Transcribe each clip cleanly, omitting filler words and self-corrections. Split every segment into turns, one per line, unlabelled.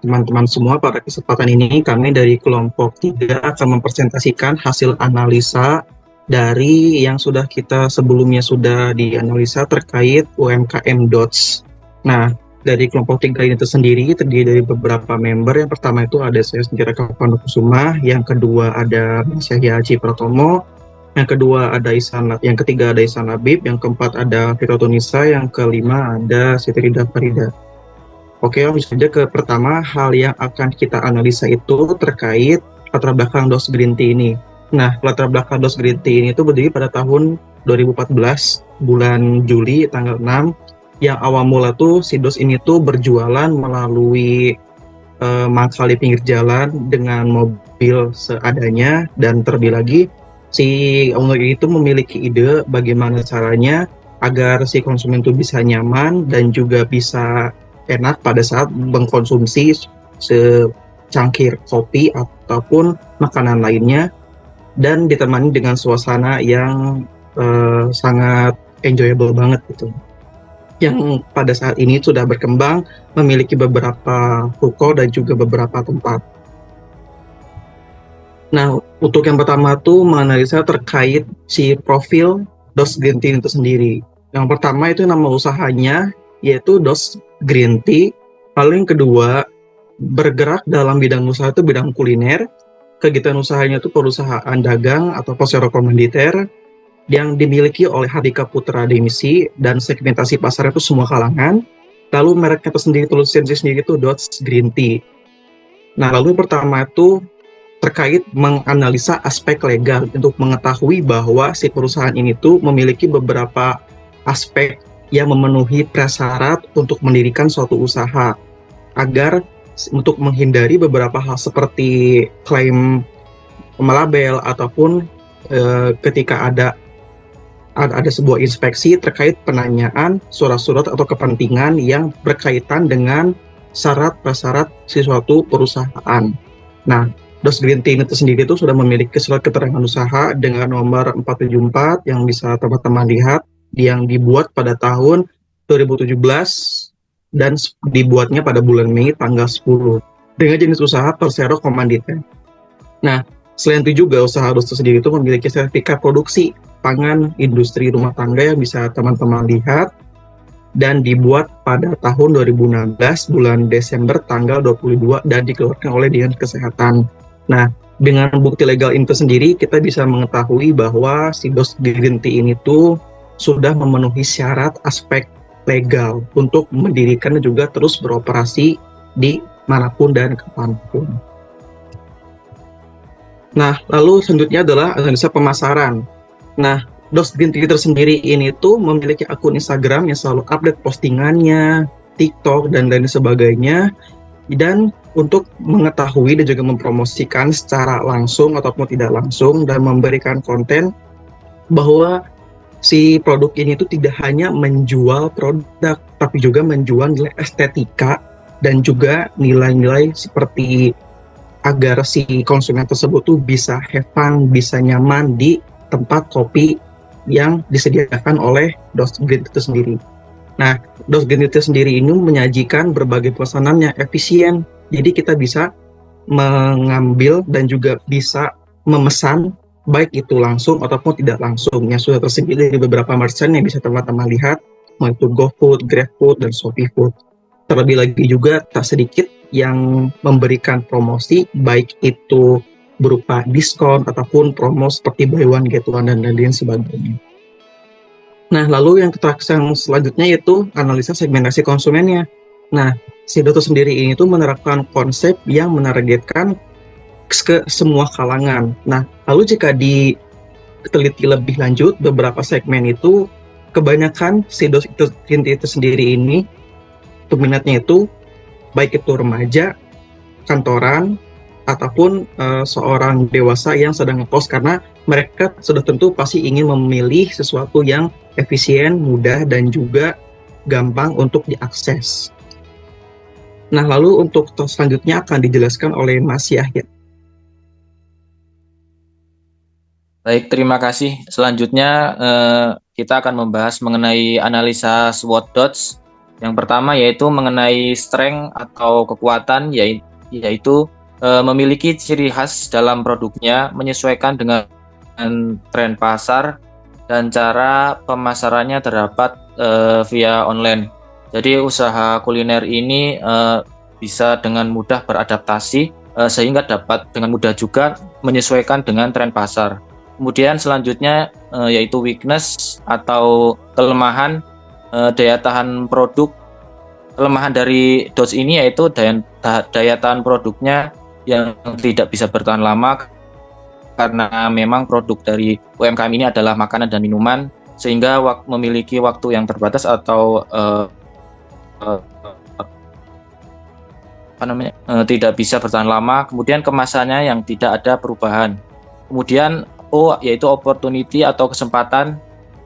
teman-teman semua. Pada kesempatan ini kami dari kelompok 3 akan mempresentasikan hasil analisa dari yang sudah kita sebelumnya sudah dianalisa terkait UMKM Dots. Nah, dari kelompok 3 ini tersendiri terdiri dari beberapa member. Yang pertama itu ada saya sendiri Raka Pandukusuma, yang kedua ada Mas Yahya Haji Pratomo, yang kedua ada Isan, yang ketiga ada Isan Labib, yang keempat ada Fitrotunisa, yang kelima ada Siti Rida Farida. Oke, langsung saja ke pertama. Hal yang akan kita analisa itu terkait latar belakang DOS Green Tea ini. Nah, latar belakang DOS Green Tea ini itu berdiri pada tahun 2014, bulan Juli, tanggal 6, yang awal mula tuh si DOS ini tuh berjualan melalui mangkal di pinggir jalan dengan mobil seadanya, dan terlebih lagi si owner itu memiliki ide bagaimana caranya agar si konsumen itu bisa nyaman dan juga bisa enak pada saat mengkonsumsi secangkir kopi ataupun makanan lainnya, dan ditemani dengan suasana yang sangat enjoyable banget gitu, yang pada saat ini sudah berkembang memiliki beberapa toko dan juga beberapa tempat. Nah, untuk yang pertama tuh menganalisa terkait si profil DOS Green Tea itu sendiri. Yang pertama itu nama usahanya yaitu DOS Green Tea. Lalu yang kedua, bergerak dalam bidang usaha itu bidang kuliner. Kegiatan usahanya itu perusahaan dagang atau posero komanditer yang dimiliki oleh Hardika Putra Demisi, dan segmentasi pasar itu semua kalangan. Lalu mereknya itu sendiri, tulisannya sendiri itu DOS Green Tea. Nah, lalu pertama itu terkait menganalisa aspek legal untuk mengetahui bahwa si perusahaan ini tuh memiliki beberapa aspek yang memenuhi prasyarat untuk mendirikan suatu usaha, agar untuk menghindari beberapa hal seperti klaim melabel ataupun ketika ada sebuah inspeksi terkait penanyaan surat-surat atau kepentingan yang berkaitan dengan syarat-prasyarat si suatu perusahaan. Nah, DOS Green Tea itu sendiri itu sudah memiliki surat keterangan usaha dengan nomor 474 yang bisa teman-teman lihat, yang dibuat pada tahun 2017 dan dibuatnya pada bulan Mei tanggal 10 dengan jenis usaha Persero Komanditer. Nah, selain itu juga usaha DOS sendiri itu memiliki sertifikat produksi pangan industri rumah tangga yang bisa teman-teman lihat, dan dibuat pada tahun 2016 bulan Desember tanggal 22 dan dikeluarkan oleh Dinas Kesehatan. Nah, dengan bukti legal itu sendiri kita bisa mengetahui bahwa si DOS Green Tea ini tuh sudah memenuhi syarat aspek legal untuk mendirikan dan juga terus beroperasi di manapun dan kapanpun. Nah, lalu selanjutnya adalah analisa pemasaran. Nah, DOS Green Tea tersendiri ini tuh memiliki akun Instagram yang selalu update postingannya, TikTok, dan lain sebagainya. Dan untuk mengetahui dan juga mempromosikan secara langsung ataupun tidak langsung dan memberikan konten bahwa si produk ini itu tidak hanya menjual produk, tapi juga menjual nilai estetika dan juga nilai-nilai seperti agar si konsumen tersebut tuh bisa have fun, bisa nyaman di tempat kopi yang disediakan oleh DOS Green Tea itu sendiri. Nah, DOS Green Tea sendiri ini menyajikan berbagai pesanan yang efisien. Jadi kita bisa mengambil dan juga bisa memesan baik itu langsung ataupun tidak langsung, yang sudah tersedia dari beberapa merchant yang bisa teman-teman lihat, yaitu GoFood, GrabFood, dan ShopeeFood. Terlebih lagi juga tak sedikit yang memberikan promosi, baik itu berupa diskon ataupun promo seperti buy one get one dan lain sebagainya. Nah, lalu yang selanjutnya yaitu analisa segmentasi konsumennya. Nah, si Doto sendiri ini tuh menerapkan konsep yang menargetkan ke semua kalangan. Nah, lalu jika diteliti lebih lanjut, beberapa segmen itu kebanyakan si Doto itu sendiri ini peminatnya itu baik itu remaja, kantoran, ataupun seorang dewasa yang sedang ngekos, karena mereka sudah tentu pasti ingin memilih sesuatu yang efisien, mudah, dan juga gampang untuk diakses. Nah, lalu untuk selanjutnya akan dijelaskan oleh Mas Yahya.
Baik, terima kasih. Selanjutnya kita akan membahas mengenai analisa SWOT DOTS Yang pertama yaitu mengenai strength atau kekuatan, yaitu memiliki ciri khas dalam produknya, menyesuaikan dengan tren pasar, dan cara pemasarannya terdapat via online. Jadi usaha kuliner ini bisa dengan mudah beradaptasi sehingga dapat dengan mudah juga menyesuaikan dengan tren pasar. Kemudian selanjutnya yaitu weakness atau kelemahan daya tahan produk. Kelemahan dari Dodge ini yaitu daya tahan produknya yang tidak bisa bertahan lama karena memang produk dari UMKM ini adalah makanan dan minuman, sehingga memiliki waktu yang terbatas atau tidak bisa bertahan lama. Kemudian kemasannya yang tidak ada perubahan. Kemudian O yaitu opportunity atau kesempatan,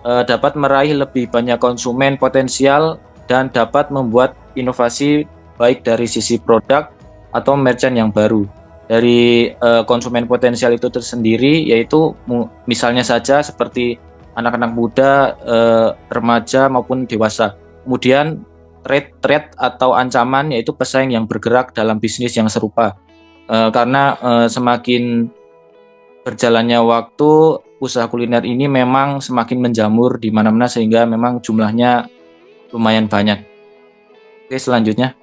dapat meraih lebih banyak konsumen potensial dan dapat membuat inovasi baik dari sisi produk atau merchant yang baru. Dari konsumen potensial itu tersendiri yaitu misalnya saja seperti anak-anak muda, remaja maupun dewasa. Kemudian threat atau ancaman yaitu pesaing yang bergerak dalam bisnis yang serupa. Karena semakin berjalannya waktu, usaha kuliner ini memang semakin menjamur di mana-mana sehingga memang jumlahnya lumayan banyak. Oke, selanjutnya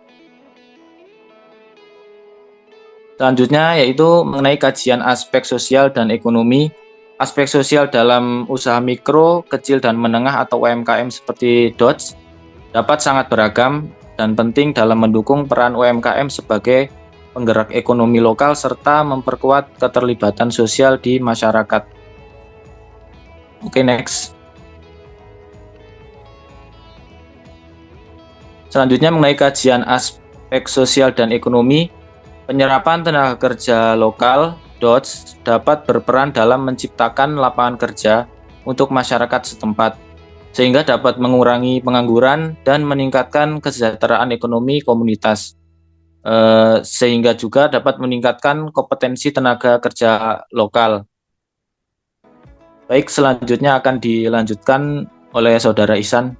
yaitu mengenai kajian aspek sosial dan ekonomi. Aspek sosial dalam usaha mikro, kecil dan menengah atau UMKM seperti Dodge dapat sangat beragam dan penting dalam mendukung peran UMKM sebagai penggerak ekonomi lokal serta memperkuat keterlibatan sosial di masyarakat. Oke, next. Selanjutnya mengenai kajian aspek sosial dan ekonomi. Penyerapan tenaga kerja lokal, Dodge, dapat berperan dalam menciptakan lapangan kerja untuk masyarakat setempat, sehingga dapat mengurangi pengangguran dan meningkatkan kesejahteraan ekonomi komunitas, sehingga juga dapat meningkatkan kompetensi tenaga kerja lokal. Baik, selanjutnya akan dilanjutkan oleh Saudara Ihsan.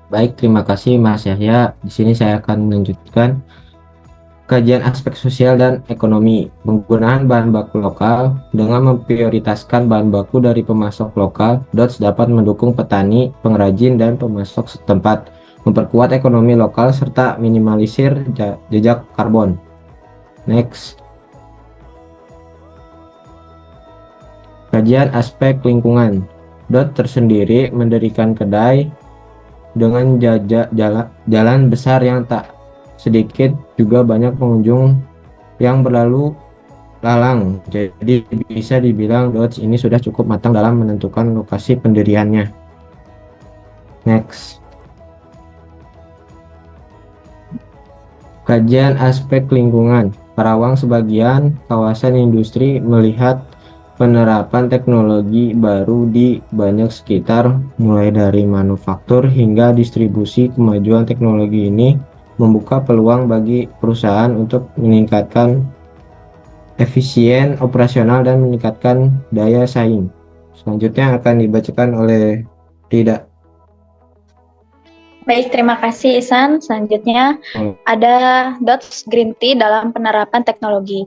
Baik, terima kasih Mas Yahya. Di sini saya akan melanjutkan kajian aspek sosial dan ekonomi. Penggunaan bahan baku lokal dengan memprioritaskan bahan baku dari pemasok lokal, Dodge dapat mendukung petani, pengrajin, dan pemasok setempat, memperkuat ekonomi lokal serta minimalisir jejak karbon. Next. Kajian aspek lingkungan. Dodge tersendiri mendirikan kedai dengan jalan besar yang tak sedikit juga banyak pengunjung yang berlalu lalang. Jadi bisa dibilang Dodge ini sudah cukup matang dalam menentukan lokasi pendiriannya. Next. Kajian aspek lingkungan. Karawang sebagian kawasan industri melihat penerapan teknologi baru di banyak sekitar, mulai dari manufaktur hingga distribusi. Kemajuan teknologi ini membuka peluang bagi perusahaan untuk meningkatkan efisien operasional dan meningkatkan daya saing. Selanjutnya akan dibacakan oleh Rida.
Baik, terima kasih Ihsan. Selanjutnya ada Dodge Green Tea dalam penerapan teknologi.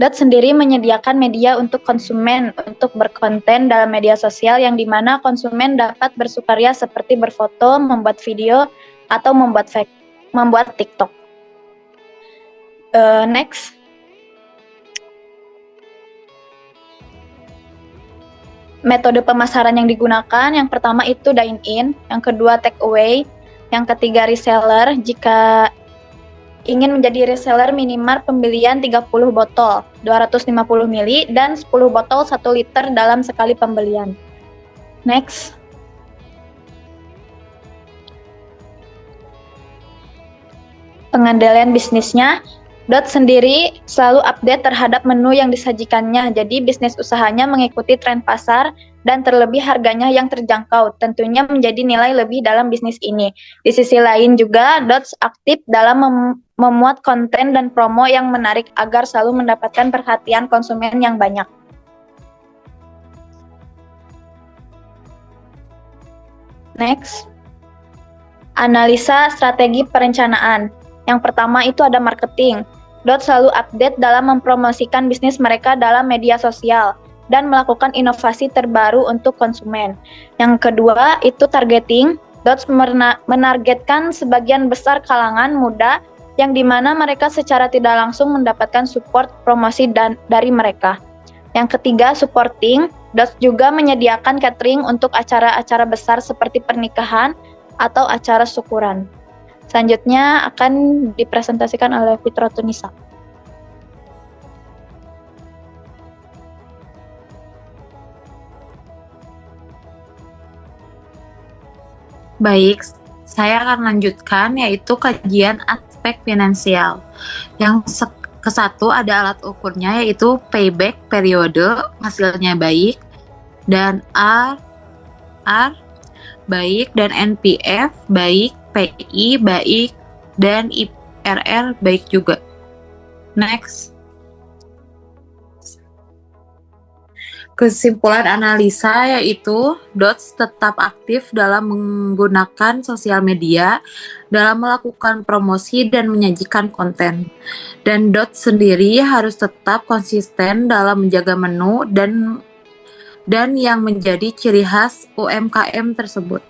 Dodge sendiri menyediakan media untuk konsumen untuk berkonten dalam media sosial yang dimana konsumen dapat bersukaria seperti berfoto, membuat video, atau membuat TikTok. Next. Metode pemasaran yang digunakan, yang pertama itu dine-in, yang kedua take away, yang ketiga reseller. Jika ingin menjadi reseller, minimal pembelian 30 botol, 250 ml, dan 10 botol 1 liter dalam sekali pembelian. Next. Pengendalian bisnisnya, Dodge sendiri selalu update terhadap menu yang disajikannya, jadi bisnis usahanya mengikuti tren pasar dan terlebih harganya yang terjangkau, tentunya menjadi nilai lebih dalam bisnis ini. Di sisi lain juga, Dodge aktif dalam memuat konten dan promo yang menarik agar selalu mendapatkan perhatian konsumen yang banyak. Next. Analisa strategi perencanaan. Yang pertama itu ada marketing. Selalu update dalam mempromosikan bisnis mereka dalam media sosial dan melakukan inovasi terbaru untuk konsumen. Yang kedua itu targeting. Menargetkan sebagian besar kalangan muda yang dimana mereka secara tidak langsung mendapatkan support promosi dari mereka. Yang ketiga supporting. Juga menyediakan catering untuk acara-acara besar seperti pernikahan atau acara syukuran. Selanjutnya akan dipresentasikan oleh Fitrotunisa.
Baik, saya akan lanjutkan yaitu kajian aspek finansial. Yang kesatu ada alat ukurnya yaitu payback periode, hasilnya baik, dan R baik, dan NPF baik, PI baik, dan IRR baik juga. Next. Kesimpulan analisa yaitu DOTS tetap aktif dalam menggunakan sosial media dalam melakukan promosi dan menyajikan konten. Dan DOTS sendiri harus tetap konsisten dalam menjaga menu dan yang menjadi ciri khas UMKM tersebut.